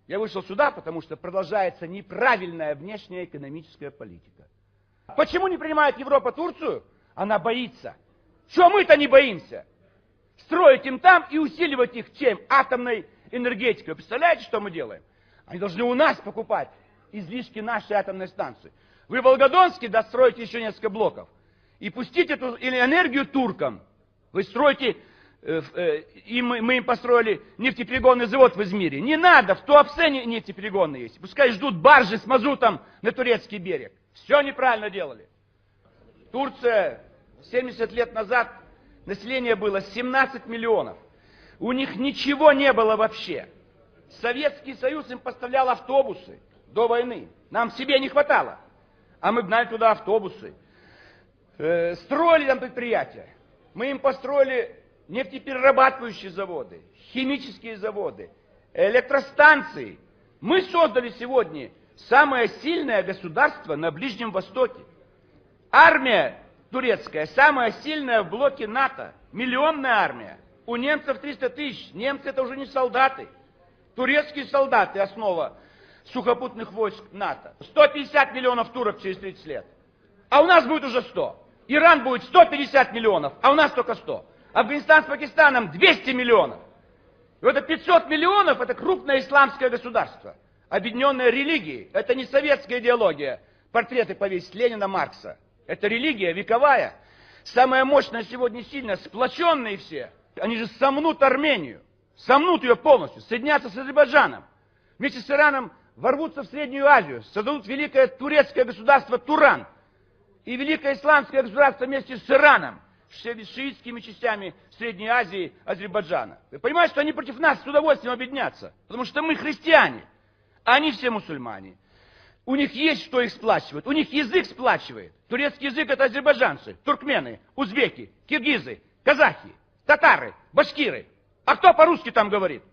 Я вышел сюда, потому что продолжается неправильная внешняя экономическая политика. Почему не принимает Европа Турцию? Она боится. Что мы-то не боимся? Строить им там и усиливать их чем? Атомной энергетикой. Вы представляете, что мы делаем? Они должны у нас покупать излишки нашей атомной станции. Вы в Волгодонске достроите еще несколько блоков. И пустите эту энергию туркам. Вы строите, мы им построили нефтеперегонный завод в Измире. Не надо, в Туапсе нефтеперегонный есть. Пускай ждут баржи с мазутом на турецкий берег. Все неправильно делали. Турция 70 лет назад население было 17 миллионов. У них ничего не было вообще. Советский Союз им поставлял автобусы до войны. Нам себе не хватало. А мы гнали туда автобусы. Строили там предприятия. Мы им построили нефтеперерабатывающие заводы, химические заводы, электростанции. Мы создали сегодня самое сильное государство на Ближнем Востоке. Армия турецкая самая сильная в блоке НАТО. Миллионная армия. У немцев 300 тысяч. Немцы это уже не солдаты. Турецкие солдаты основа сухопутных войск НАТО. 150 миллионов турок через 30 лет. А у нас будет уже 100. Иран будет 150 миллионов, а у нас только 100. Афганистан с Пакистаном 200 миллионов. И вот это 500 миллионов, это крупное исламское государство, объединенное религией. Это не советская идеология, портреты повесить Ленина, Маркса. Это религия вековая. Самая мощная сегодня, сильная, сплоченные все. Они же сомнут Армению, сомнут ее полностью, соединятся с Азербайджаном. Вместе с Ираном ворвутся в Среднюю Азию, создадут великое турецкое государство Туран. И великое исламское государство вместе с Ираном, с шиитскими частями Средней Азии, Азербайджана. Вы понимаете, что они против нас с удовольствием объединятся? Потому что мы христиане, а они все мусульмане. У них есть что их сплачивает, у них язык сплачивает. Турецкий язык это азербайджанцы, туркмены, узбеки, киргизы, казахи, татары, башкиры. А кто по-русски там говорит?